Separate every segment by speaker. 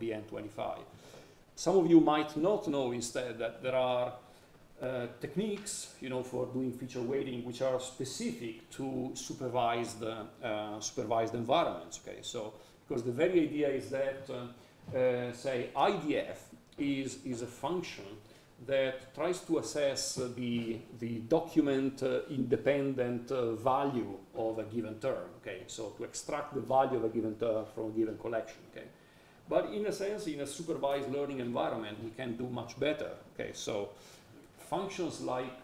Speaker 1: BN25. Some of you might not know instead that there are techniques, for doing feature weighting, which are specific to supervised environments. Okay, so because the very idea is that, say, IDF is a function that tries to assess the document independent value of a given term. Okay, so to extract the value of a given term from a given collection. Okay, but in a sense, in a supervised learning environment, we can do much better. Okay, so functions like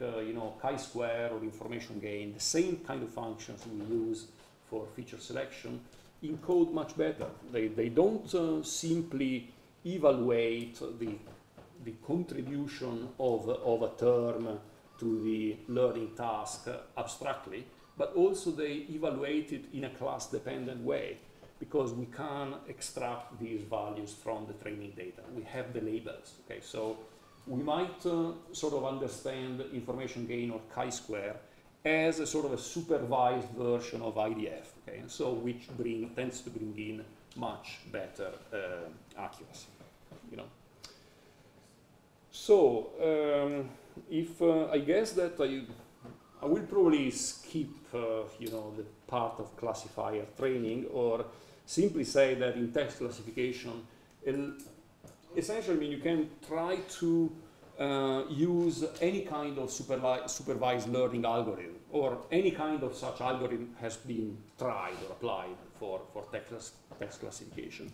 Speaker 1: chi-square or information gain, the same kind of functions we use for feature selection, encode much better. They don't simply evaluate the contribution of a term to the learning task abstractly, but also they evaluate it in a class-dependent way, because we can extract these values from the training data. We have the labels. Okay, so we might sort of understand information gain or chi-square as a sort of a supervised version of IDF, okay, so which tends to bring in much better accuracy, So if I guess that I will probably skip the part of classifier training, or simply say that in text classification, essentially, you can try to use any kind of supervised learning algorithm, or any kind of such algorithm has been tried or applied for text classification.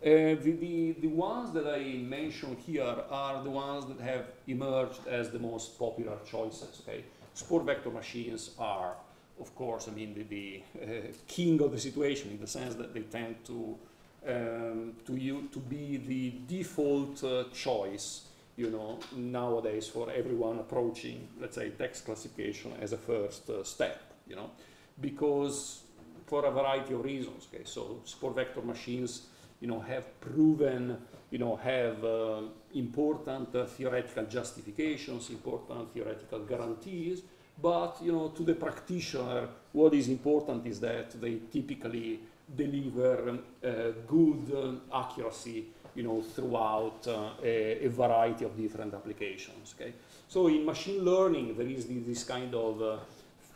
Speaker 1: The ones that I mentioned here are the ones that have emerged as the most popular choices. Okay, sport vector machines are, of course, the king of the situation, in the sense that they tend to be the default choice, nowadays for everyone approaching, let's say, text classification as a first step, because for a variety of reasons. Okay, so sport vector machines, have proven, have important theoretical justifications, important theoretical guarantees, but, to the practitioner, what is important is that they typically deliver good accuracy, throughout a variety of different applications. Okay, so in machine learning, there is this kind of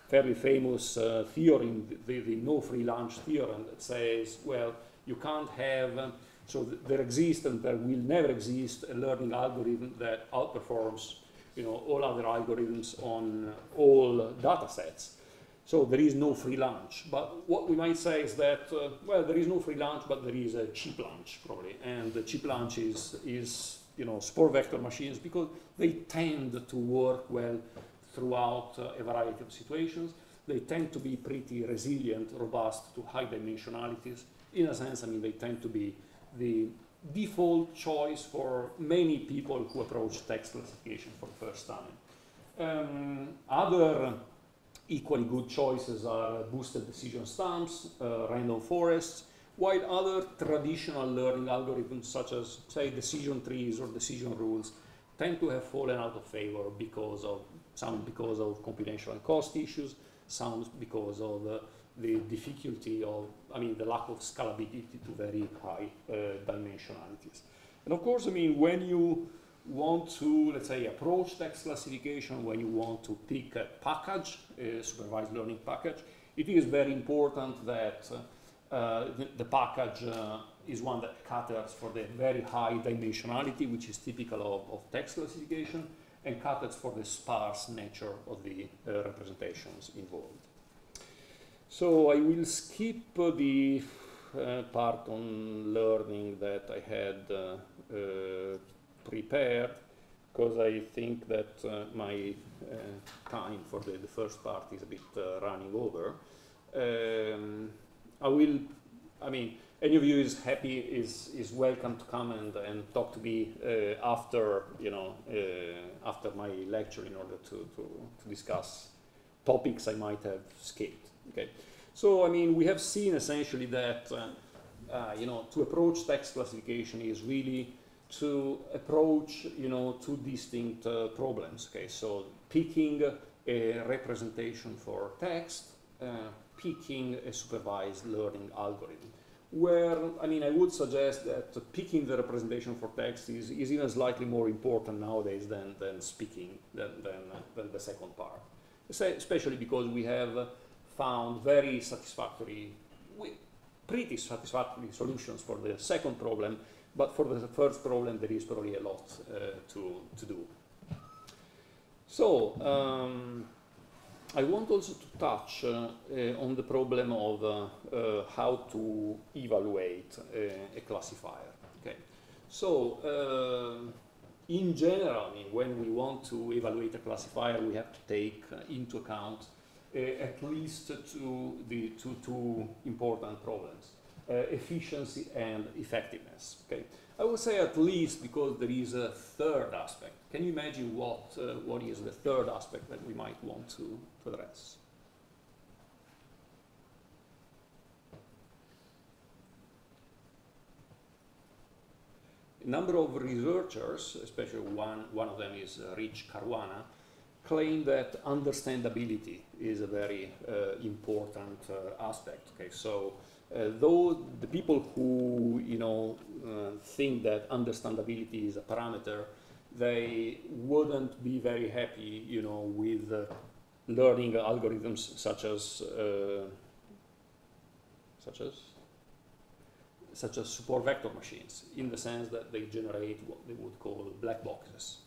Speaker 1: fairly famous theorem, the no free lunch theorem, that says, well, you can't have, so there exists and there will never exist a learning algorithm that outperforms, all other algorithms on all data sets. So there is no free lunch. But what we might say is that, well, there is no free lunch, but there is a cheap lunch, probably. And the cheap lunch is sport vector machines, because they tend to work well throughout a variety of situations. They tend to be pretty resilient, robust to high dimensionalities. In a sense, they tend to be the default choice for many people who approach text classification for the first time. Other equally good choices are boosted decision stumps, random forests, while other traditional learning algorithms, such as, say, decision trees or decision rules, tend to have fallen out of favor because of computational cost issues, some because of the difficulty of, the lack of scalability to very high dimensionalities. And of course, when you want to, let's say, approach text classification, when you want to pick a package, a supervised learning package, it is very important that the package is one that caters for the very high dimensionality, which is typical of text classification, and caters for the sparse nature of the representations involved. So I will skip the part on learning that I had prepared, because I think that my time for the first part is a bit running over. Any of you is welcome to come and talk to me after after my lecture, in order to discuss topics I might have skipped. Okay, so we have seen essentially that to approach text classification is really to approach two distinct problems. Okay, so picking a representation for text, picking a supervised learning algorithm. where, I mean, I would suggest that picking the representation for text is even slightly more important nowadays than speaking, than the second part. Especially because we have found very satisfactory, pretty satisfactory solutions for the second problem, but for the first problem there is probably a lot to do. So, I want also to touch on the problem of how to evaluate a classifier. Okay, so in general, I mean, when we want to evaluate a classifier, we have to take into account at least two important problems: efficiency and effectiveness. Okay, I would say at least because there is a third aspect. Can you imagine what is the third aspect that we might want to address? A number of researchers, especially one of them is Rich Caruana, claim that understandability is a very important aspect. Okay, so though the people who think that understandability is a parameter, they wouldn't be very happy, with learning algorithms such as support vector machines, in the sense that they generate what they would call black boxes.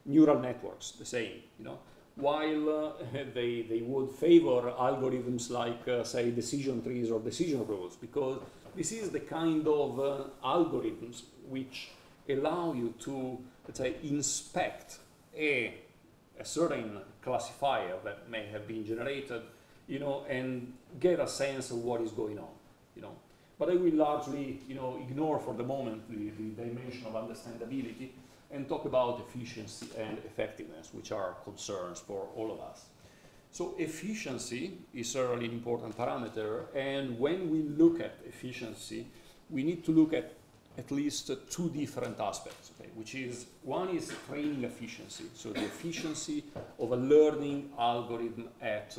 Speaker 1: Neural networks, the same. While they would favor algorithms like, say, decision trees or decision rules, because this is the kind of algorithms which allow you to, let's say, inspect a certain classifier that may have been generated, and get a sense of what is going on, But I will largely, ignore for the moment the dimension of understandability and talk about efficiency and effectiveness, which are concerns for all of us. So efficiency is certainly an important parameter, and when we look at efficiency, we need to look at least two different aspects, okay? Which is, one is training efficiency, so the efficiency of a learning algorithm at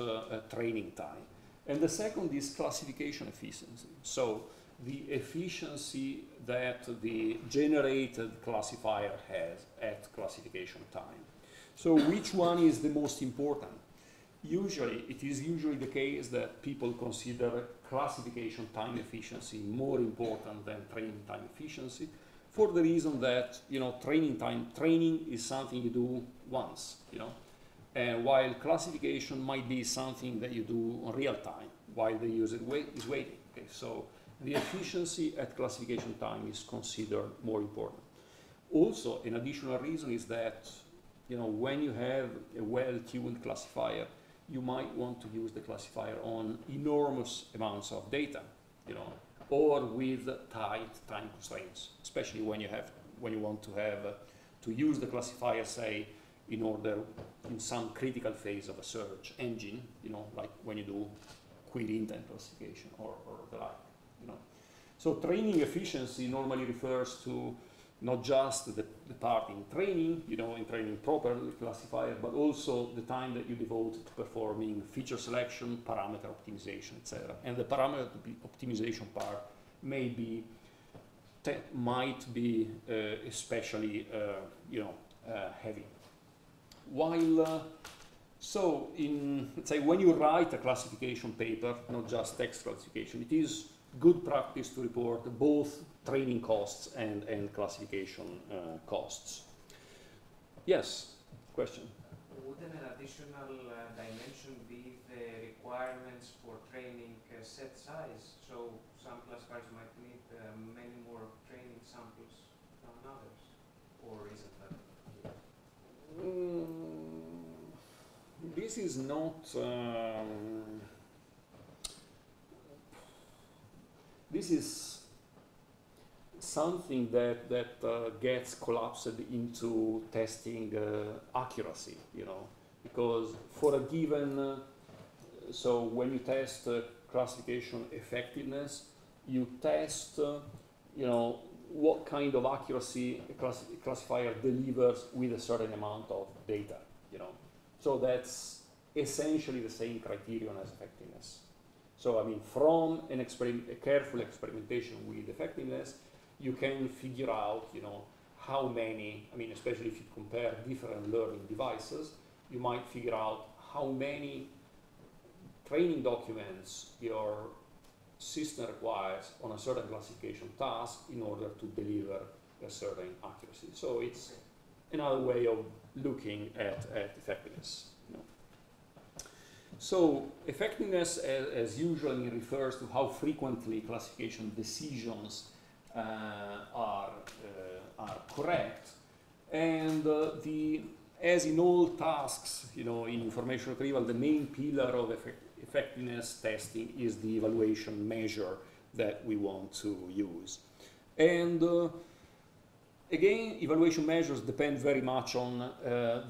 Speaker 1: training time. And the second is classification efficiency, so the efficiency that the generated classifier has at classification time. So which one is the most important? It is usually the case that people consider classification time efficiency more important than training time efficiency, for the reason that training is something you do once, and while classification might be something that you do on real time while the user is waiting. Okay, so the efficiency at classification time is considered more important. Also, an additional reason is that when you have a well-tuned classifier, you might want to use the classifier on enormous amounts of data, or with tight time constraints, especially when you want to use the classifier, say, in some critical phase of a search engine, like when you do query intent classification or the like, So training efficiency normally refers to not just the part in training, in training proper classifier, but also the time that you devote to performing feature selection, parameter optimization, etc. And the parameter optimization part might be especially heavy. While let's say when you write a classification paper, not just text classification, it is good practice to report both training costs and classification costs. Yes, question?
Speaker 2: Wouldn't an additional dimension be the requirements for training set size? So some classifiers might need many more training samples than others, or isn't that?
Speaker 1: This is not. This is something that gets collapsed into testing accuracy, because for a given, so when you test classification effectiveness, you test, what kind of accuracy a classifier delivers with a certain amount of data, So that's essentially the same criterion as effectiveness. So, I mean, from a careful experimentation with effectiveness, you can figure out, you know, how many, I mean, especially if you compare different learning devices, you might figure out how many training documents your system requires on a certain classification task in order to deliver a certain accuracy. So it's another way of looking at effectiveness. You know. So effectiveness, as usually, refers to how frequently classification decisions are correct, and as in all tasks, you know, in information retrieval, the main pillar of effectiveness testing is the evaluation measure that we want to use. And again, evaluation measures depend very much on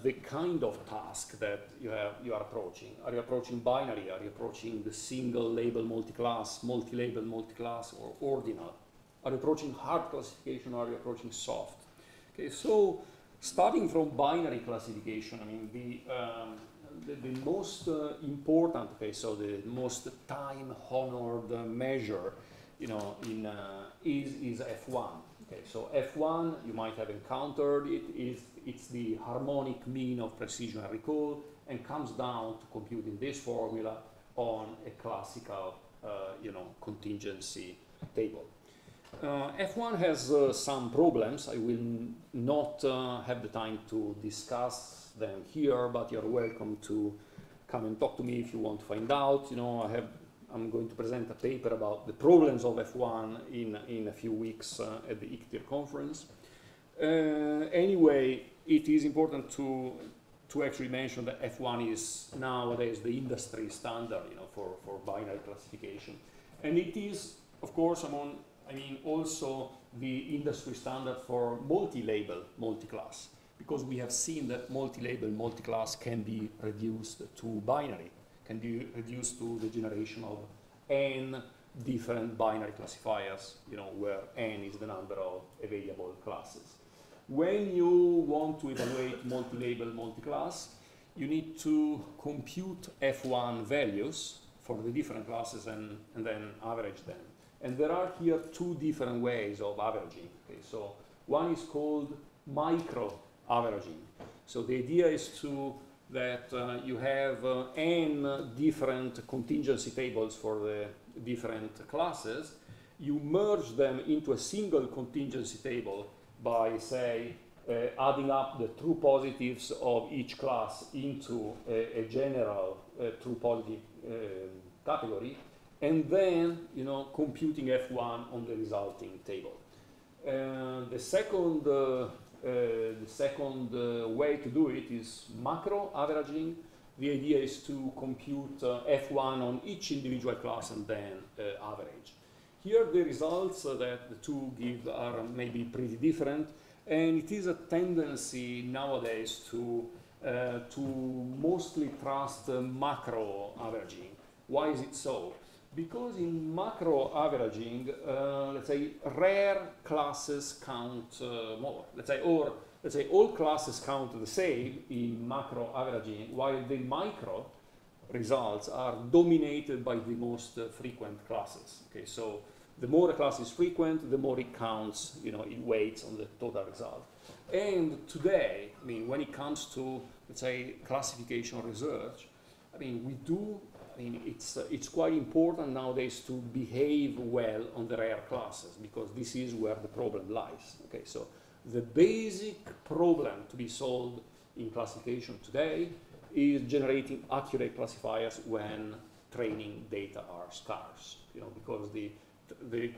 Speaker 1: the kind of task that you are approaching. Are you approaching binary? Are you approaching the single label multi-class, multi-label multi-class, or ordinal? Are you approaching hard classification, or are you approaching soft? Okay, so starting from binary classification, I mean, the most important, okay, so the most time-honored measure, you know, is F1. Okay, so F1, you might have encountered it, it's the harmonic mean of precision and recall, and comes down to computing this formula on a classical, you know, contingency table. F1 has some problems. I will not have the time to discuss them here, but you're welcome to come and talk to me if you want to find out. You know, I'm going to present a paper about the problems of F1 in a few weeks at the ICTIR conference. Anyway, it is important to actually mention that F1 is nowadays the industry standard, you know, for binary classification, and it is, of course, also the industry standard for multi-label multi-class, because we have seen that multi-label multi-class can be reduced to binary, can be reduced to the generation of n different binary classifiers, you know, where n is the number of available classes. When you want to evaluate multi-label multi-class, you need to compute F1 values for the different classes and then average them. And there are here two different ways of averaging. Okay, so one is called micro averaging. So the idea is that you have n different contingency tables for the different classes. You merge them into a single contingency table by, say, adding up the true positives of each class into a general true positive category, and then, you know, computing F1 on the resulting table. The second way to do it is macro averaging. The idea is to compute F1 on each individual class and then average. Here the results that the two give are maybe pretty different, and it is a tendency nowadays to mostly trust macro averaging. Why is it so? Because in macro averaging, let's say rare classes count more. Let's say all classes count the same in macro averaging, while the micro results are dominated by the most frequent classes. Okay, so the more a class is frequent, the more it counts, you know, it weights on the total result. And today, I mean, when it comes to, let's say, classification research, I mean, it's quite important nowadays to behave well on the rare classes, because this is where the problem lies. Okay, so the basic problem to be solved in classification today is generating accurate classifiers when training data are scarce. You know, because the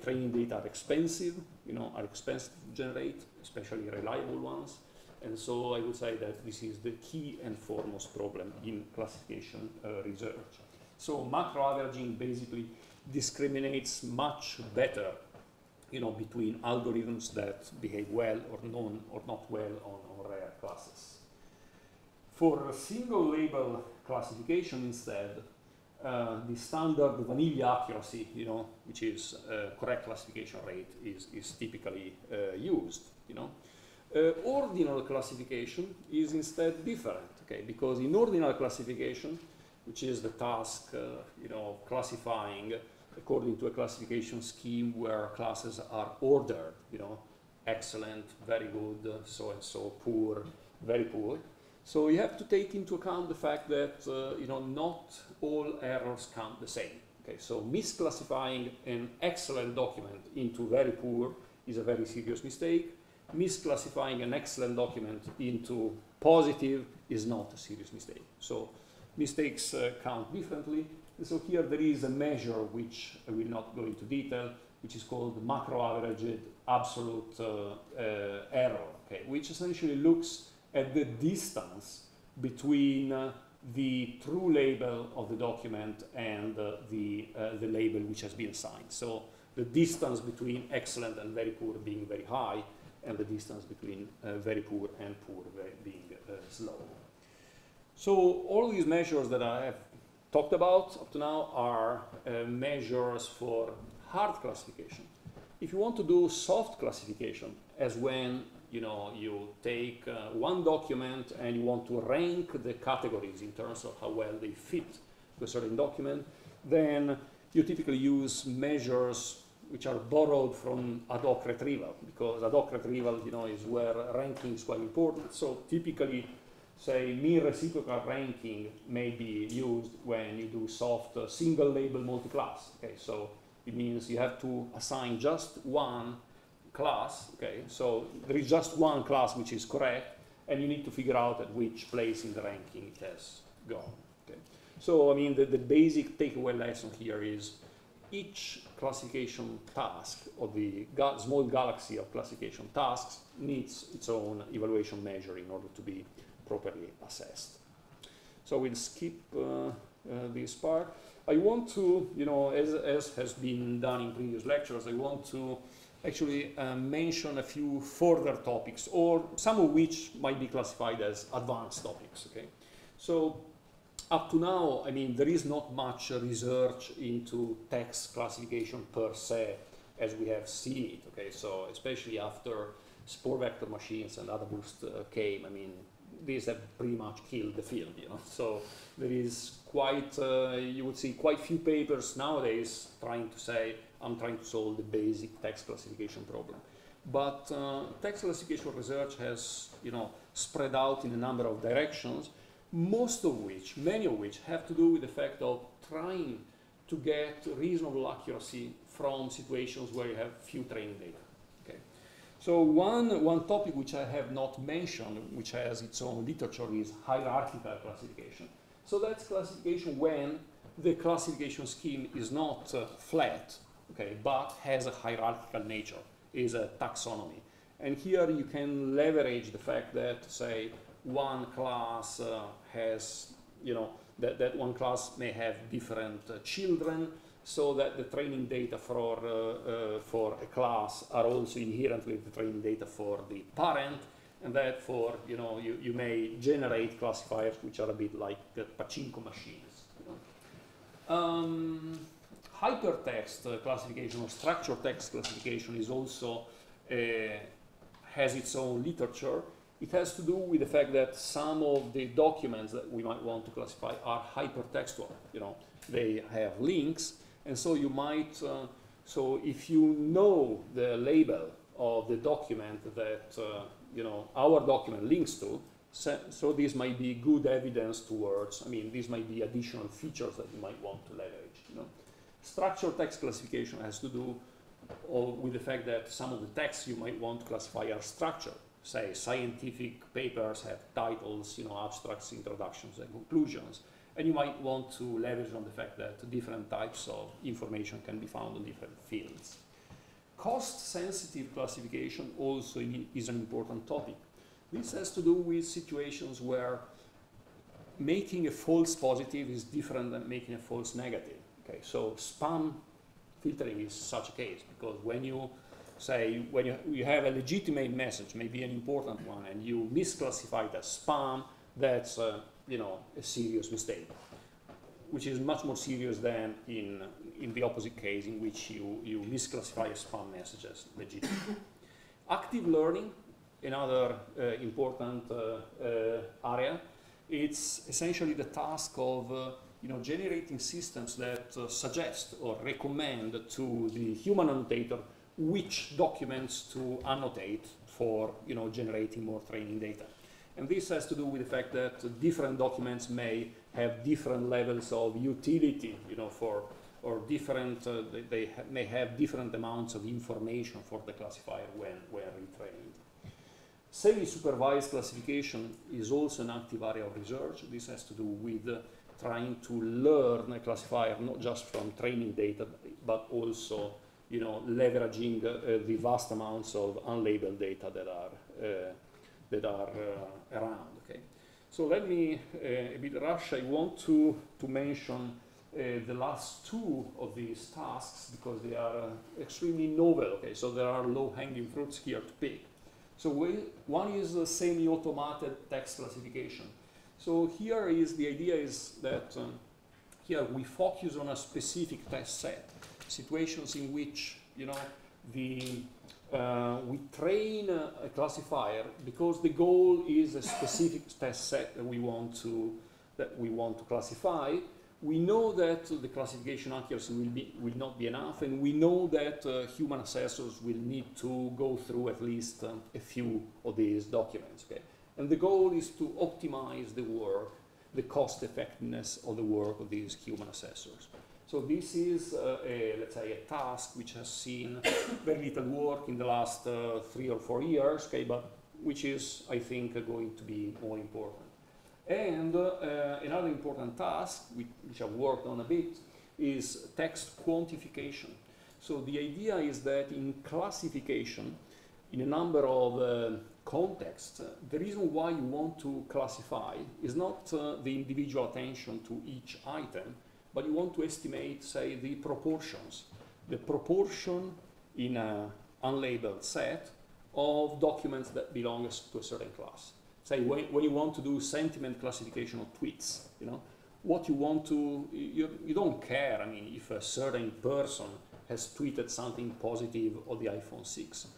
Speaker 1: training data are expensive. You know, are expensive to generate, especially reliable ones. And so I would say that this is the key and foremost problem in classification research. So macro averaging basically discriminates much better, you know, between algorithms that behave well or not well on rare classes. For a single label classification instead, the standard vanilla accuracy, you know, which is correct classification rate, is typically used, you know. Ordinal classification is instead different, okay, because in ordinal classification which is the task, you know, of classifying according to a classification scheme where classes are ordered, you know, excellent, very good, so and so, poor, very poor. So you have to take into account the fact that, you know, not all errors count the same. Okay, so misclassifying an excellent document into very poor is a very serious mistake. Misclassifying an excellent document into positive is not a serious mistake. So mistakes count differently. And so here there is a measure which I will not go into detail, which is called the macro averaged absolute error, okay, which essentially looks at the distance between the true label of the document and the label which has been assigned. So the distance between excellent and very poor being very high, and the distance between very poor and poor being slow. So all these measures that I have talked about up to now are measures for hard classification. If you want to do soft classification, as when you take one document and you want to rank the categories in terms of how well they fit to a certain document, then you typically use measures which are borrowed from ad hoc retrieval, because ad hoc retrieval, is where ranking is quite important. So typically, say, mean reciprocal ranking may be used when you do soft single label multi-class. Okay, so it means you have to assign just one class. Okay, so there is just one class which is correct, and you need to figure out at which place in the ranking it has gone. Okay, so I mean the basic takeaway lesson here is each classification task, or the small galaxy of classification tasks, needs its own evaluation measure in order to be properly assessed. So we'll skip this part. I want to, as has been done in previous lectures, I want to actually mention a few further topics, or some of which might be classified as advanced topics. Okay, so up to now, I mean, there is not much research into text classification per se as we have seen it. Okay, so especially after spore vector machines and AdaBoost came, I mean, these have pretty much killed the field. So there is quite, you would see quite few papers nowadays trying to say, I'm trying to solve the basic text classification problem. But text classification research has, spread out in a number of directions, many of which have to do with the fact of trying to get reasonable accuracy from situations where you have few training data. Okay. So one topic which I have not mentioned, which has its own literature, is hierarchical classification. So that's classification when the classification scheme is not flat, okay, but has a hierarchical nature, is a taxonomy. And here you can leverage the fact that, say, one class has, that one class may have different children, so that the training data for a class are also inherent with the training data for the parent, and therefore, you may generate classifiers which are a bit like pachinko machines. Hypertext classification or structured text classification is also has its own literature. It has to do with the fact that some of the documents that we might want to classify are hypertextual. They have links, and so you might. So if you know the label of the document that our document links to, so this might be good evidence towards. I mean, these might be additional features that you might want to leverage. Structured text classification has to do with the fact that some of the texts you might want to classify are structured. Say, scientific papers have titles, abstracts, introductions, and conclusions. And you might want to leverage on the fact that different types of information can be found in different fields. Cost-sensitive classification also is an important topic. This has to do with situations where making a false positive is different than making a false negative. Okay, so spam filtering is such a case, because when you say, when you have a legitimate message, maybe an important one, and you misclassify it as spam, that's a serious mistake, which is much more serious than in the opposite case, in which you misclassify a spam message as legitimate. Active learning, another important area, it's essentially the task of generating systems that suggest or recommend to the human annotator which documents to annotate for, generating more training data. And this has to do with the fact that different documents may have different levels of utility, or different, may have different amounts of information for the classifier when retrained. Semi-supervised classification is also an active area of research. This has to do with trying to learn a classifier not just from training data, but also, leveraging the vast amounts of unlabeled data that are around. Okay, so let me a bit rush. I want to mention the last two of these tasks because they are extremely novel. Okay, so there are low-hanging fruits here to pick. So one is the semi-automated text classification. So here is the idea is that here we focus on a specific test set, situations in which we train a classifier because the goal is a specific test set that we want to classify. We know that the classification accuracy will not be enough, and we know that human assessors will need to go through at least a few of these documents. Okay? And the goal is to optimize the work, the cost effectiveness of the work of these human assessors. So this is, let's say, a task which has seen very little work in the last 3 or 4 years, okay, but which is, I think, going to be more important. And another important task, which I've worked on a bit, is text quantification. So the idea is that in classification, in a number of contexts, the reason why you want to classify is not the individual attention to each item, but you want to estimate, say, the proportions. The proportion in an unlabeled set of documents that belongs to a certain class. Say, when you want to do sentiment classification of tweets, what you want to, you don't care, I mean, if a certain person has tweeted something positive on the iPhone 6.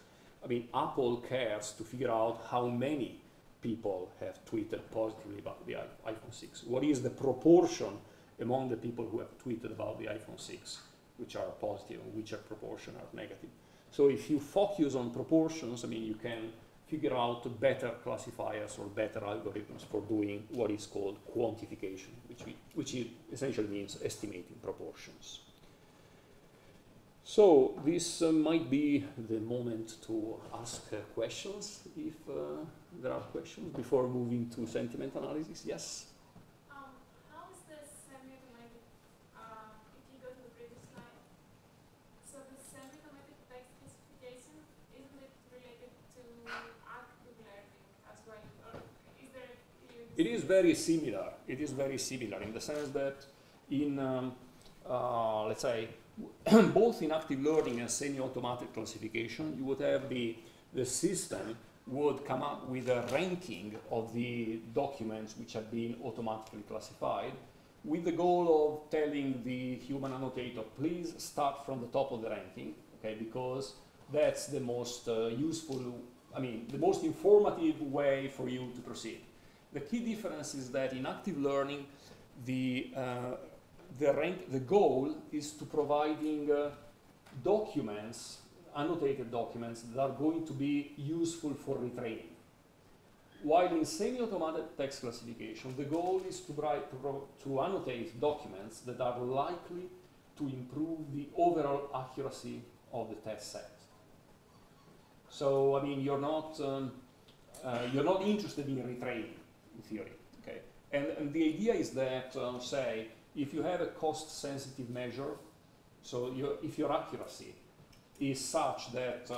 Speaker 1: I mean, Apple cares to figure out how many people have tweeted positively about the iPhone 6. What is the proportion among the people who have tweeted about the iPhone 6, which are positive and which are proportion are negative. So if you focus on proportions, I mean, you can figure out better classifiers or better algorithms for doing what is called quantification, which essentially means estimating proportions. So this might be the moment to ask questions, if there are questions, before moving to sentiment analysis. Yes?
Speaker 3: How is the semi-automated, if you go to the previous slide, so the semi-automated text classification, isn't it related to active learning as well? Or is there a clear distinction?
Speaker 1: It is very similar. It is very similar in the sense that in, let's say, both in active learning and semi-automatic classification, you would have the system would come up with a ranking of the documents which have been automatically classified with the goal of telling the human annotator, please start from the top of the ranking, okay, because that's the most useful, I mean, the most informative way for you to proceed. The key difference is that in active learning, the goal is to providing documents, annotated documents that are going to be useful for retraining. While in semi-automated text classification, the goal is to annotate documents that are likely to improve the overall accuracy of the test set. So, I mean, you're not interested in retraining, in theory, okay? And the idea is that, say, if you have a cost-sensitive measure, so if your accuracy is such that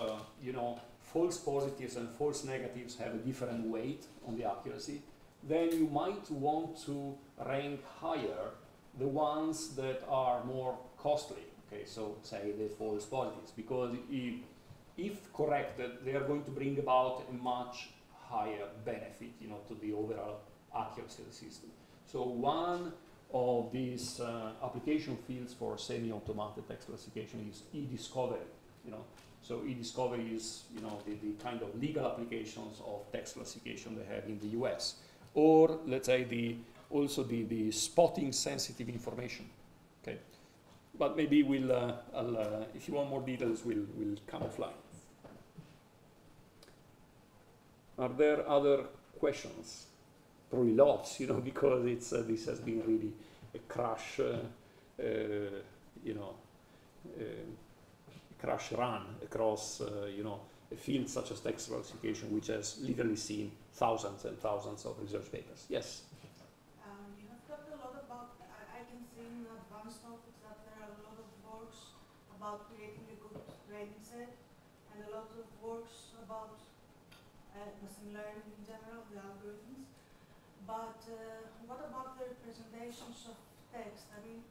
Speaker 1: false positives and false negatives have a different weight on the accuracy, then you might want to rank higher the ones that are more costly. Okay, so say the false positives, because if corrected, they are going to bring about a much higher benefit, to the overall accuracy of the system. So one of these application fields for semi-automated text classification is e-discovery. So e-discovery is the kind of legal applications of text classification they have in the US, or let's say the also the spotting sensitive information. Okay, but maybe we'll, if you want more details, we'll come offline. Are there other questions? Probably lots, you know, because it's this has been really a crash, you know, crash run across, you know, a field such as text classification, which has literally seen thousands and thousands of research papers. Yes?
Speaker 4: You have talked a lot about, I can see in advanced topics that there are a lot of works about creating a good training set, and a lot of works about machine learning in general, the algorithms. But what about the representations of text? I mean,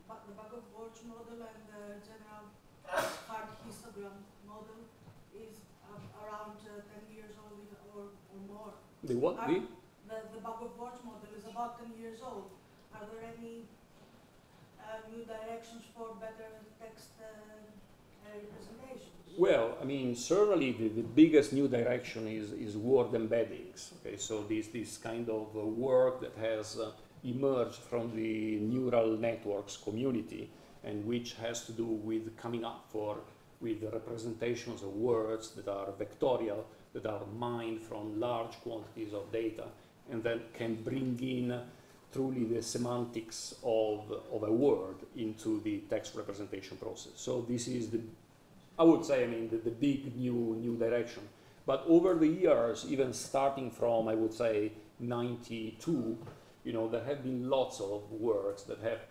Speaker 4: the bag of words model and the general hard histogram model is around 10 years old or more.
Speaker 1: The what?
Speaker 4: The bag of words model is about 10 years old. Are there any new directions for better text representations?
Speaker 1: Well, I mean, certainly the biggest new direction is word embeddings. Okay, so this kind of work that has emerged from the neural networks community, and which has to do with coming up with the representations of words that are vectorial, that are mined from large quantities of data, and then can bring in truly the semantics of a word into the text representation process. So this is I would say, I mean, the big new direction. But over the years, even starting from, I would say, 92, you know, there have been lots of works that have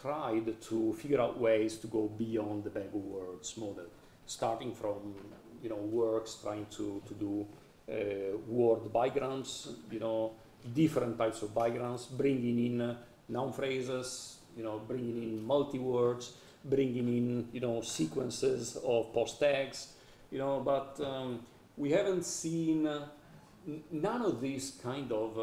Speaker 1: tried to figure out ways to go beyond the bag of words model, starting from, you know, works trying to do word bigrams, you know, different types of bigrams, bringing in noun phrases, you know, bringing in multi-words, bringing in, you know, sequences of post tags, you know, but we haven't seen, none of these kind of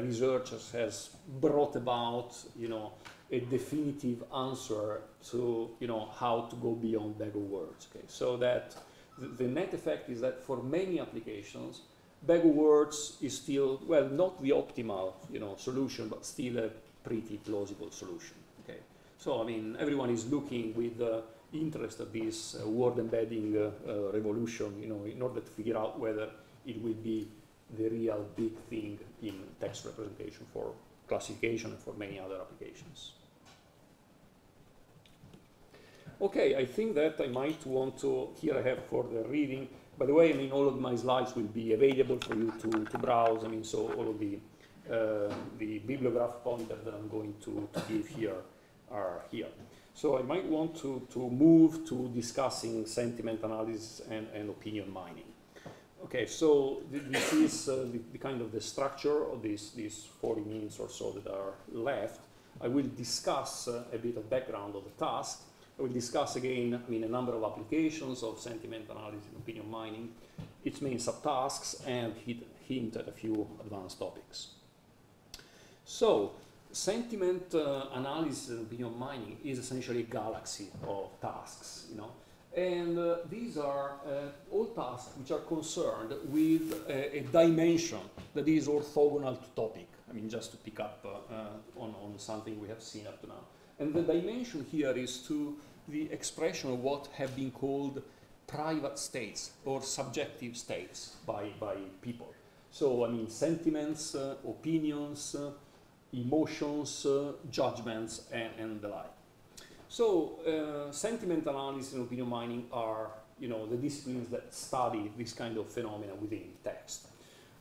Speaker 1: researchers has brought about, you know, a definitive answer to, you know, how to go beyond bag of words. Okay, so that the net effect is that for many applications, bag of words is still, well, not the optimal, you know, solution, but still a pretty plausible solution. Okay, so I mean, everyone is looking with interest at this word embedding revolution, you know, in order to figure out whether it will be the real big thing in text representation for classification and for many other applications. Okay, I think that I might want to, here I have for the reading, by the way, I mean, all of my slides will be available for you to browse. I mean, so all of the bibliograph pointers that I'm going to give here are here. So I might want to move to discussing sentiment analysis and opinion mining. Okay, so this is the kind of the structure of these 40 minutes or so that are left. I will discuss a bit of background of the task. I will discuss again, I mean, a number of applications of sentiment analysis and opinion mining, its main subtasks, and hint at a few advanced topics. So, sentiment analysis and opinion mining is essentially a galaxy of tasks, you know. And these are all tasks which are concerned with a dimension that is orthogonal to topic. I mean, just to pick up on something we have seen up to now. And the dimension here is to the expression of what have been called private states or subjective states by people. So, I mean, sentiments, opinions, emotions, judgments, and the like. So, sentiment analysis and opinion mining are, you know, the disciplines that study this kind of phenomena within text.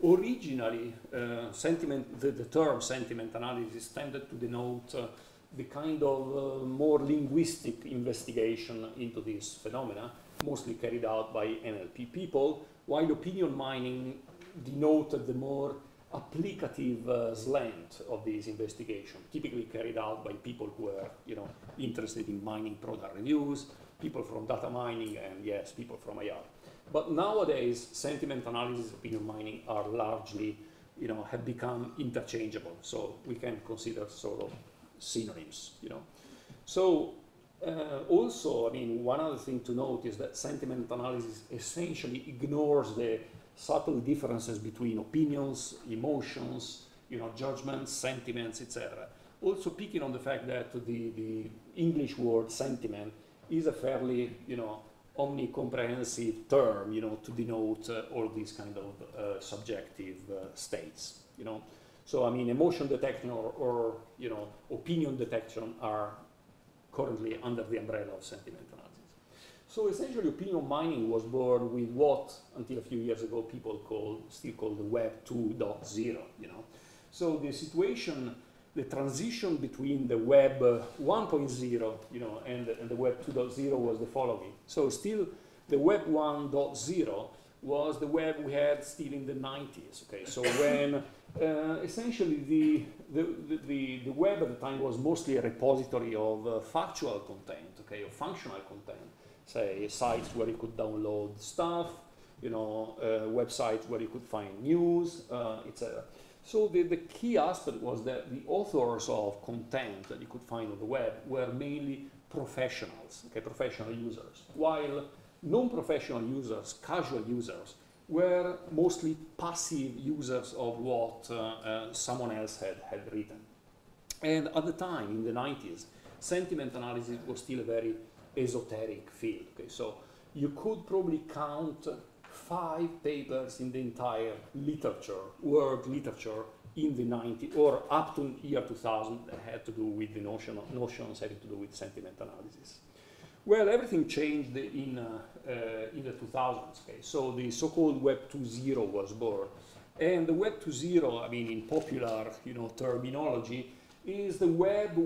Speaker 1: Originally, the term sentiment analysis tended to denote the kind of more linguistic investigation into this phenomena, mostly carried out by NLP people, while opinion mining denoted the more applicative slant of this investigation, typically carried out by people who are, you know, interested in mining product reviews, people from data mining, and yes, people from IR. But nowadays, sentiment analysis and opinion mining are largely, you know, have become interchangeable. So we can consider sort of synonyms, you know. So also, I mean, one other thing to note is that sentiment analysis essentially ignores the subtle differences between opinions, emotions, judgments, sentiments, etc. Also picking on the fact that the English word sentiment is a fairly, omnicomprehensive term, to denote all these kind of subjective states, So, I mean, emotion detection or opinion detection are currently under the umbrella of sentiment analysis. So essentially, opinion mining was born with what, until a few years ago, people still call the Web 2.0, So the situation, the transition between the Web 1.0, and the Web 2.0 was the following. So still, the Web 1.0 was the web we had still in the 90s. Okay, so when essentially the web at the time was mostly a repository of factual content, okay, of functional content. Say sites where you could download stuff, websites where you could find news, etc. So the key aspect was that the authors of content that you could find on the web were mainly professionals, okay, professional users, while non-professional users, casual users, were mostly passive users of what someone else had written. And at the time, in the 90s, sentiment analysis was still a very esoteric field. Okay? So you could probably count 5 papers in the entire literature, world literature, in the 90s, or up to year 2000 that had to do with the notions having to do with sentiment analysis. Well, everything changed in the 2000s. Okay? So the so-called Web 2.0 was born. And the Web 2.0, I mean, in popular terminology, is the web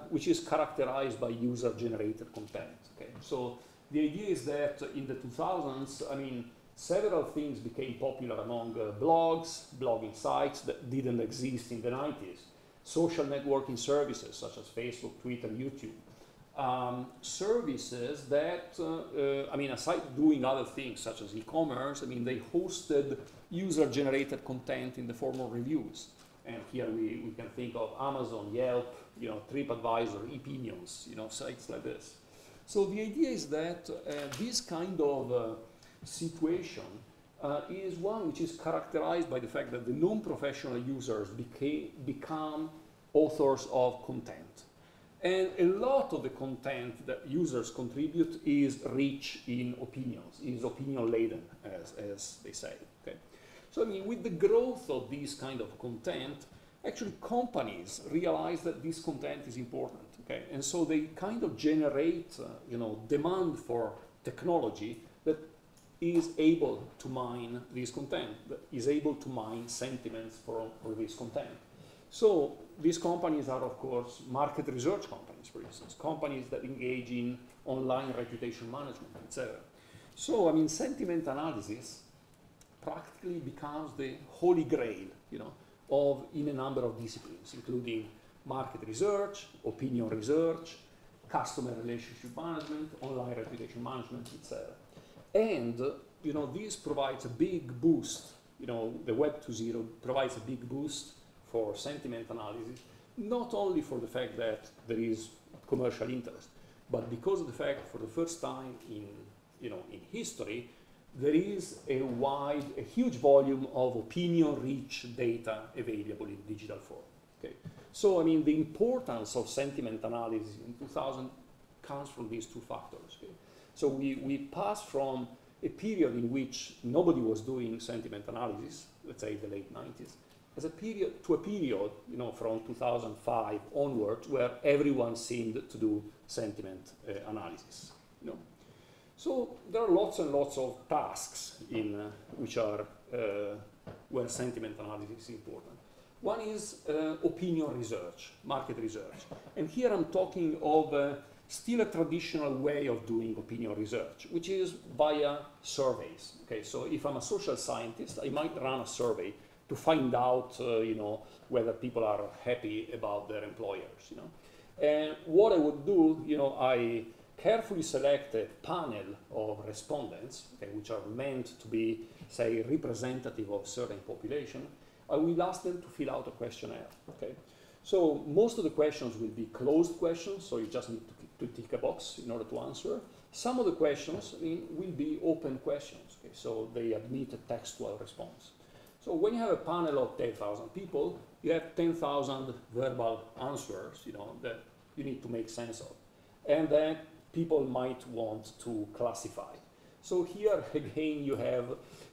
Speaker 1: which is characterized by user-generated content. Okay? So the idea is that in the 2000s, I mean, several things became popular among blogs, blogging sites that didn't exist in the 90s. Social networking services such as Facebook, Twitter, YouTube. Services that, I mean, aside doing other things such as e-commerce, I mean, they hosted user-generated content in the form of reviews. And here we can think of Amazon, Yelp, TripAdvisor, Opinions, sites like this. So the idea is that this kind of situation is one which is characterized by the fact that the non-professional users become authors of content. And a lot of the content that users contribute is rich in opinions, is opinion-laden, as they say. Okay? So, I mean, with the growth of this kind of content, actually companies realize that this content is important, okay? And so they kind of generate, demand for technology that is able to mine this content, that is able to mine sentiments for this content. So these companies are, of course, market research companies, for instance, companies that engage in online reputation management, etc. So, I mean, sentiment analysis practically becomes the holy grail, in a number of disciplines, including market research, opinion research, customer relationship management, online reputation management, etc. And, this provides a big boost, the Web 2.0 provides a big boost for sentiment analysis, not only for the fact that there is commercial interest, but because of the fact for the first time in history, there is a huge volume of opinion-rich data available in digital form. Okay? So, I mean, the importance of sentiment analysis in 2000 comes from these two factors. Okay? So we passed from a period in which nobody was doing sentiment analysis, let's say the late 90s, as a period from 2005 onwards, where everyone seemed to do sentiment analysis. So there are lots and lots of tasks which are where sentiment analysis is important. One is opinion research, market research, and here I'm talking of still a traditional way of doing opinion research, which is via surveys. Okay, so if I'm a social scientist, I might run a survey to find out, whether people are happy about their employers, And what I would do, I carefully select a panel of respondents, okay, which are meant to be, say, representative of certain population. I will ask them to fill out a questionnaire, okay? So most of the questions will be closed questions, so you just need to tick a box in order to answer. Some of the questions will be open questions, okay? So they admit a textual response. So when you have a panel of 10,000 people, you have 10,000 verbal answers, you know, that you need to make sense of. And then people might want to classify. So here again you have,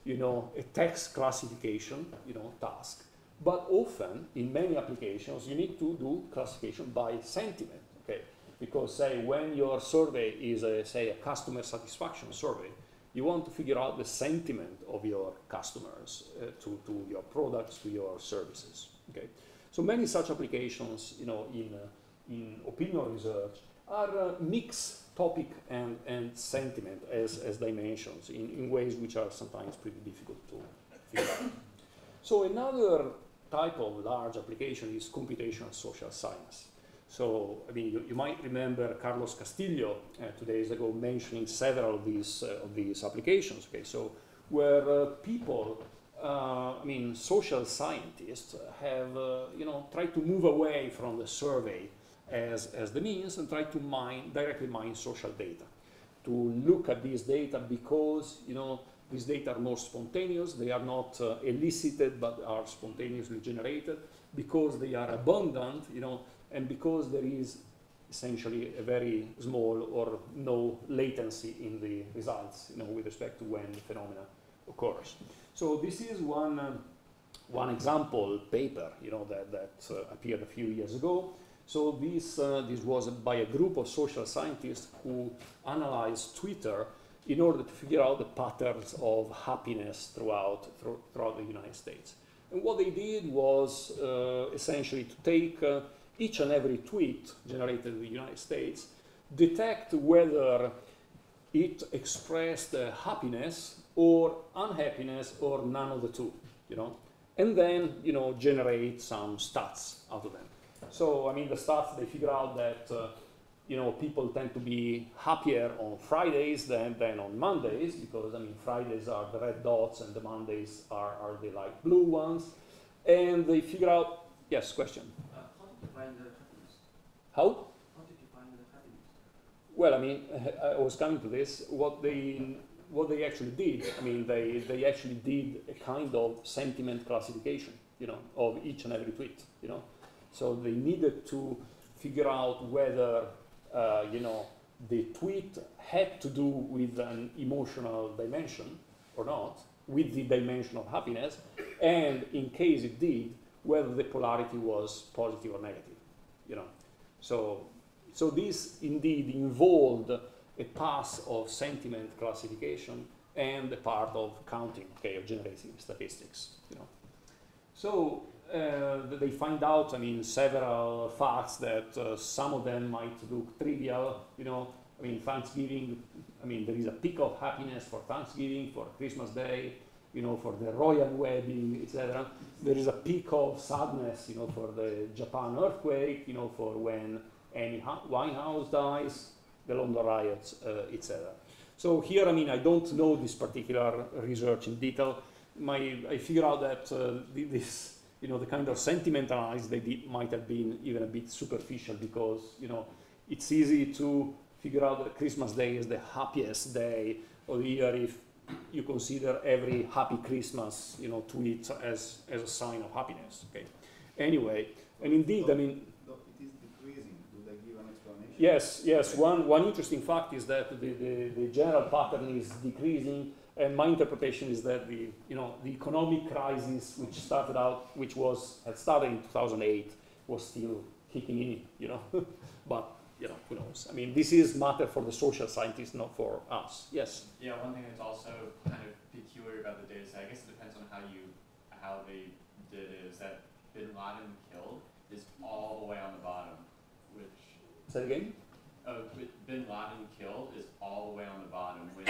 Speaker 1: you know, a text classification, you know, task. But often in many applications you need to do classification by sentiment, okay? Because say when your survey is say a customer satisfaction survey, you want to figure out the sentiment of your customers to your products, to your services, okay? So many such applications, you know, in opinion research are mix topic and sentiment as dimensions in ways which are sometimes pretty difficult to figure out. So another type of large application is computational social science. So, I mean, you might remember Carlos Castillo 2 days ago mentioning several of these applications, okay? So, where people, I mean, social scientists have, you know, tried to move away from the survey as the means and try to directly mine social data, to look at these data because, you know, these data are more spontaneous, they are not elicited but are spontaneously generated, because they are abundant, you know, and because there is essentially a very small or no latency in the results, you know, with respect to when the phenomena occurs. So this is one example paper, you know, that appeared a few years ago. So this was by a group of social scientists who analyzed Twitter in order to figure out the patterns of happiness throughout the United States. And what they did was essentially to take each and every tweet generated in the United States, detect whether it expressed happiness or unhappiness or none of the two, you know, and then, you know, generate some stats out of them. So, I mean, the stats, they figure out that, you know, people tend to be happier on Fridays than on Mondays, because, I mean, Fridays are the red dots and the Mondays are the light blue ones. And they figure out, yes, question?
Speaker 5: How did you find the happiness?
Speaker 1: How?
Speaker 5: How did you find the happiness?
Speaker 1: Well, I mean, I was coming to this. What they actually did, I mean, they actually did a kind of sentiment classification, you know, of each and every tweet, you know. So they needed to figure out whether, you know, the tweet had to do with an emotional dimension or not, with the dimension of happiness, and in case it did, whether the polarity was positive or negative, you know. So this indeed involved a pass of sentiment classification and a part of counting, okay, of generating statistics, you know. So they find out, I mean, several facts that some of them might look trivial, you know. I mean, Thanksgiving, I mean, there is a peak of happiness for Thanksgiving, for Christmas Day, you know, for the royal wedding, etc. There is a peak of sadness, you know, for the Japan earthquake, you know, for when Amy Winehouse dies, the London riots, etc. So here, I mean, I don't know this particular research in detail. I figure out that this, you know, the kind of sentiment analysis they did might have been even a bit superficial, because, you know, it's easy to figure out that Christmas Day is the happiest day of the year if you consider every happy Christmas, you know, tweet as a sign of happiness. Okay. Anyway, and indeed, I mean,
Speaker 6: it is decreasing. Do they give an explanation?
Speaker 1: Yes. One interesting fact is that the general pattern is decreasing, and my interpretation is that the economic crisis had started in 2008, was still kicking in, you know, but. You know, who knows? I mean, this is matter for the social scientists, not for us. Yes?
Speaker 7: Yeah, one thing that's also kind of peculiar about the data set, I guess it depends on how they did it, is that Bin Laden killed is all the way on the bottom, which...
Speaker 1: Say it again?
Speaker 7: Bin Laden killed is all the way on the bottom, which...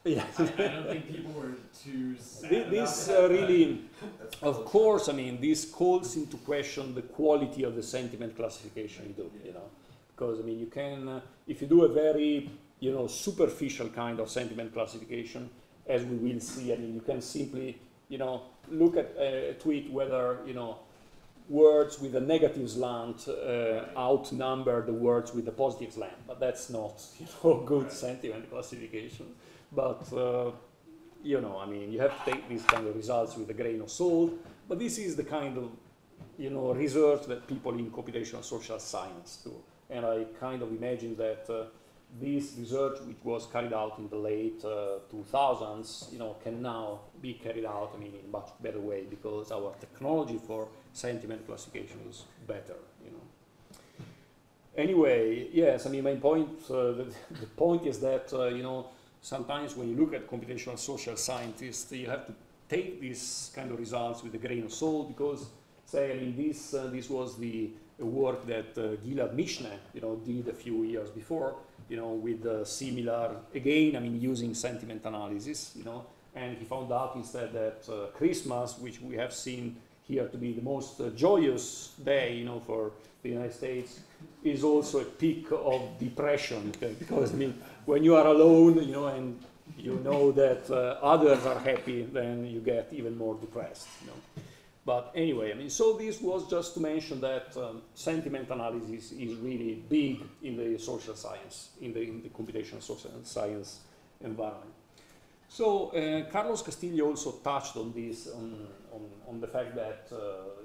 Speaker 1: Yeah.
Speaker 7: I don't think people were too sad
Speaker 1: this
Speaker 7: about that,
Speaker 1: really, of course, I mean, this calls into question the quality of the sentiment classification you do, you know. Because, I mean, you can, if you do a very, you know, superficial kind of sentiment classification, as we will see, I mean, you can simply, you know, look at a tweet whether, you know, words with a negative slant outnumber the words with a positive slant. But that's not, you know, good sentiment classification. But you know, I mean, you have to take these kind of results with a grain of salt, but this is the kind of, you know, research that people in computational social science do. And I kind of imagine that this research, which was carried out in the late 2000s, you know, can now be carried out, I mean, in a much better way because our technology for sentiment classification is better, you know. Anyway, yes, I mean, my point, the point is that, you know, sometimes when you look at computational social scientists, you have to take these kind of results with a grain of salt because, say, I mean, this was the work that Gilad Mishne, you know, did a few years before, you know, with similar, again, I mean, using sentiment analysis, you know, and he found out instead that Christmas, which we have seen here to be the most joyous day, you know, for the United States, is also a peak of depression, okay? Because, I mean, when you are alone, you know, and you know that others are happy, then you get even more depressed, you know. But anyway, I mean, so this was just to mention that sentiment analysis is really big in the social science, in the computational social science environment. So Carlos Castillo also touched on this, on the fact that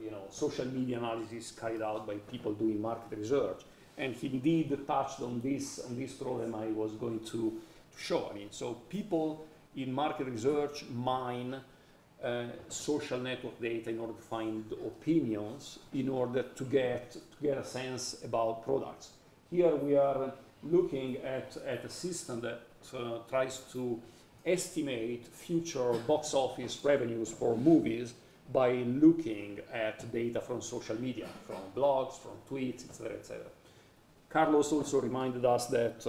Speaker 1: you know, social media analysis carried out by people doing market research, and he indeed touched on this problem I was going to show. I mean, so people in market research mine social network data in order to find opinions, in order to get a sense about products. Here we are looking at a system that tries to estimate future box office revenues for movies by looking at data from social media, from blogs, from tweets, etc., etc. Carlos also reminded us that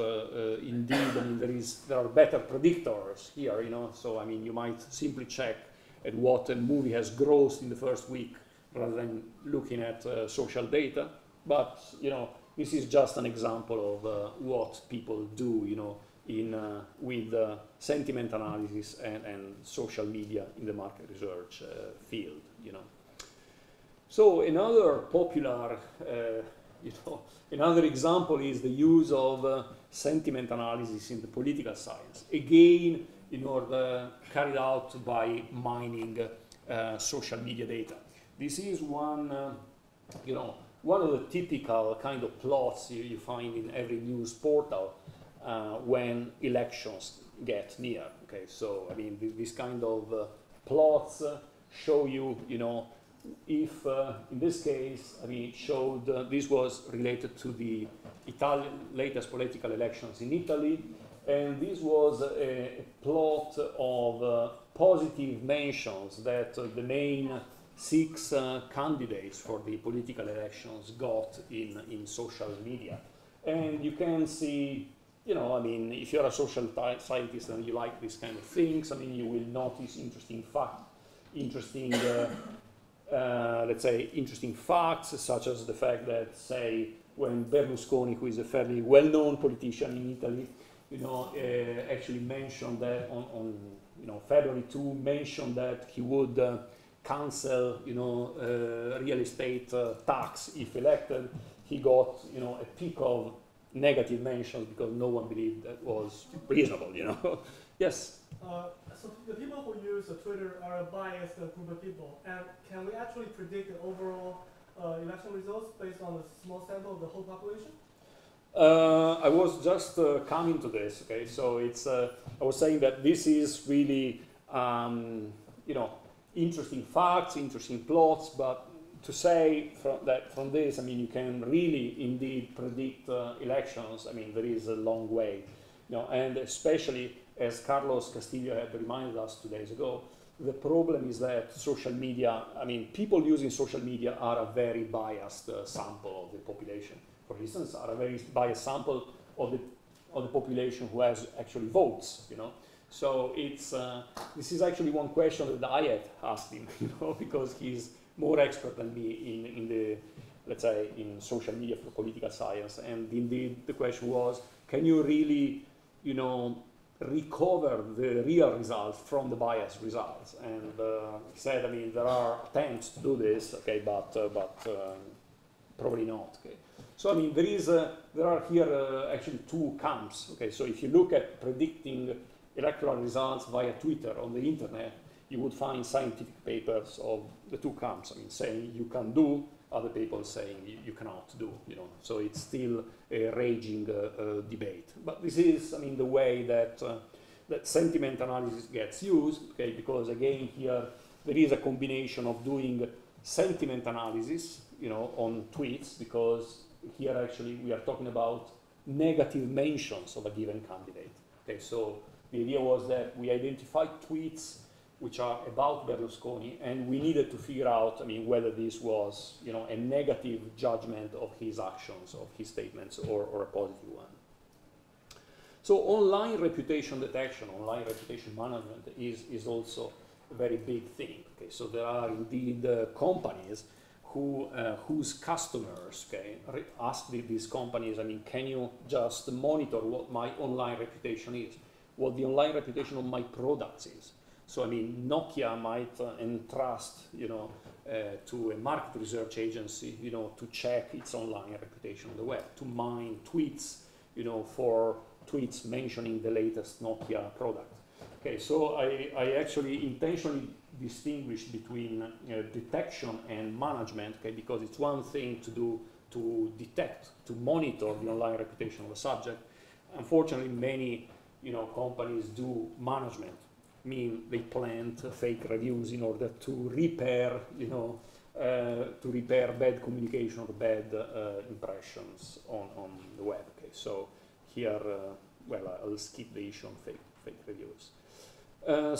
Speaker 1: indeed, I mean, there are better predictors here, you know. So I mean, you might simply check at what a movie has grossed in the first week rather than looking at social data. But you know, this is just an example of what people do, you know, with sentiment analysis and social media in the market research field, you know. So another popular, you know, another example is the use of sentiment analysis in the political science. Again, in order carried out by mining social media data. This is one, you know, one of the typical kind of plots you find in every news portal when elections get near. Okay, so I mean, this kind of plots show you, you know, if in this case, I mean, it showed this was related to the latest political elections in Italy. And this was a plot of positive mentions that the main 6 candidates for the political elections got in social media. And you can see, you know, I mean, if you're a social scientist and you like these kind of things, I mean, you will notice let's say, interesting facts, such as the fact that, say, when Berlusconi, who is a fairly well-known politician in Italy, you know, actually mentioned that on you know, February 2, mentioned that he would cancel, you know, real estate tax if elected. He got, you know, a peak of negative mentions because no one believed that was reasonable, you know. Yes?
Speaker 8: So the people who use Twitter are a biased group of people, and can we actually predict the overall election results based on a small sample of the whole population?
Speaker 1: I was just coming to this, okay, so it's, I was saying that this is really, you know, interesting facts, interesting plots, but to say from this, I mean, you can really indeed predict elections, I mean, there is a long way, you know, and especially as Carlos Castillo had reminded us 2 days ago, the problem is that social media, I mean, people using social media are a very biased sample of the population. For instance, are a very biased sample of the population who has actually votes, you know. So it's this is actually one question that I had asked him, you know, because he's more expert than me in the, let's say, in social media for political science. And indeed, the question was, can you really, you know, recover the real results from the biased results? And he said, I mean, there are attempts to do this, okay, but probably not, okay. So I mean, there are here actually 2 camps. Okay, so if you look at predicting electoral results via Twitter on the internet, you would find scientific papers of the two camps. I mean, saying you can do, other people saying you cannot do. You know, so it's still a raging debate. But this is, I mean, the way that that sentiment analysis gets used. Okay, because again here there is a combination of doing sentiment analysis, you know, on tweets, because here actually we are talking about negative mentions of a given candidate. Okay, so the idea was that we identified tweets which are about Berlusconi, and we needed to figure out, I mean, whether this was, you know, a negative judgment of his actions, of his statements, or a positive one. So online reputation detection, online reputation management is also a very big thing. Okay, so there are indeed companies who whose customers, okay, ask these companies, I mean, can you just monitor what my online reputation is, what the online reputation of my products is? So I mean, Nokia might entrust, you know, to a market research agency, you know, to check its online reputation on the web, to mine tweets, you know, for tweets mentioning the latest Nokia product. Okay, so I actually intentionally distinguish between detection and management, okay, because it's one thing to do, to detect, to monitor the online reputation of a subject. Unfortunately, many, you know, companies do management. I mean, they plant fake reviews in order to repair, you know, to repair bad communication or bad impressions on the web. Okay, so here, well, I'll skip the issue on fake reviews.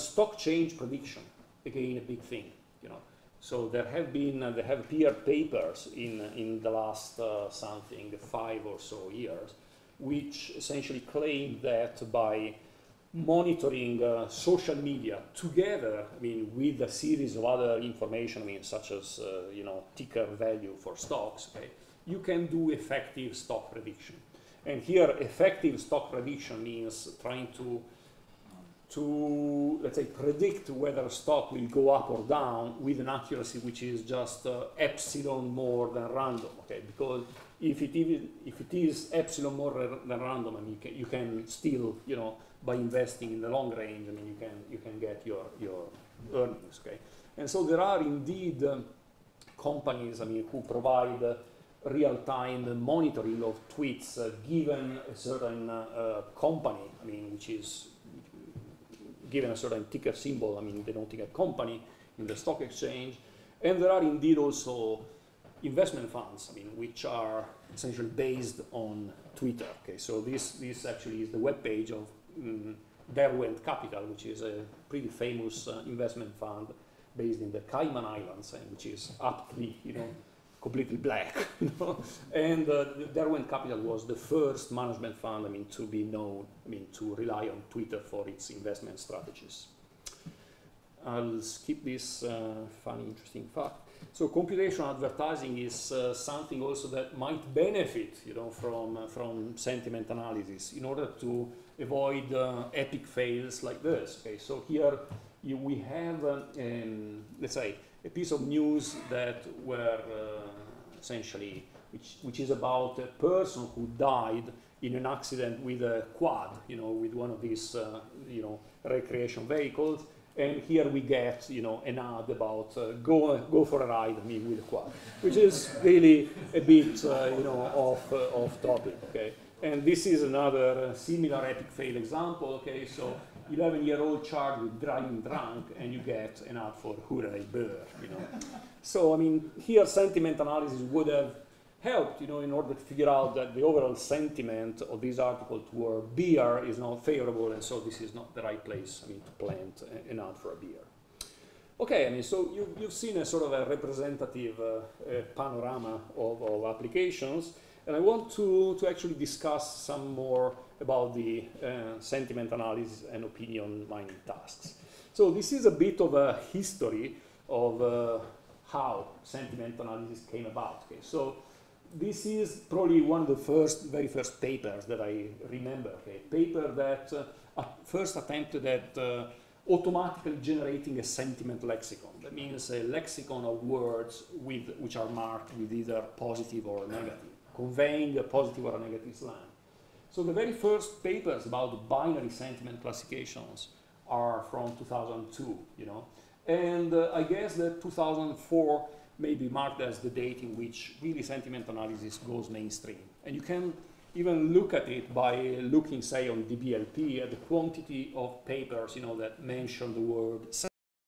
Speaker 1: Stock change prediction, again, a big thing, you know. So there have appeared papers in the last something 5 or so years, which essentially claim that by monitoring social media together, I mean, with a series of other information, I mean, such as you know, ticker value for stocks, okay, you can do effective stock prediction. And here, effective stock prediction means trying to let's say predict whether a stock will go up or down with an accuracy which is just epsilon more than random. Okay, because if it is epsilon more than random, I mean, you can still, you know, by investing in the long range, I mean, you can get your earnings. Okay, and so there are indeed companies, I mean, who provide real-time monitoring of tweets given a certain company, I mean, which is given a certain ticker symbol, I mean, denoting a company in the stock exchange. And there are indeed also investment funds, I mean, which are essentially based on Twitter. Okay, so this actually is the webpage of Derwent Capital, which is a pretty famous investment fund based in the Cayman Islands, and which is aptly, you know, completely black. You know? And Derwent Capital was the first management fund, I mean, to be known, I mean, to rely on Twitter for its investment strategies. I'll skip this funny, interesting fact. So computational advertising is something also that might benefit, you know, from sentiment analysis in order to avoid epic fails like this. Okay, so here we have, let's say, a piece of news that were essentially, which is about a person who died in an accident with a quad, you know, with one of these, you know, recreation vehicles. And here we get, you know, an ad about go for a ride, I mean, with a quad, which is really a bit, you know, off topic. Okay, and this is another similar epic fail example. Okay, so 11-year-old charged with driving drunk, and you get an ad for Hooray Bear, you know. So I mean, here sentiment analysis would have helped, you know, in order to figure out that the overall sentiment of this article toward beer is not favorable, and so this is not the right place, I mean, to plant an ad for a beer. Okay, I mean, so you've seen a sort of a representative panorama of applications, and I want to actually discuss some more about the sentiment analysis and opinion mining tasks. So this is a bit of a history of how sentiment analysis came about. Okay, so this is probably one of the very first papers that I remember. Okay, paper that first attempted at automatically generating a sentiment lexicon. That means a lexicon of words which are marked with either positive or negative, conveying a positive or a negative slant. So the very first papers about binary sentiment classifications are from 2002, you know. And I guess that 2004 may be marked as the date in which really sentiment analysis goes mainstream. And you can even look at it by looking, say, on DBLP at the quantity of papers, you know, that mention the word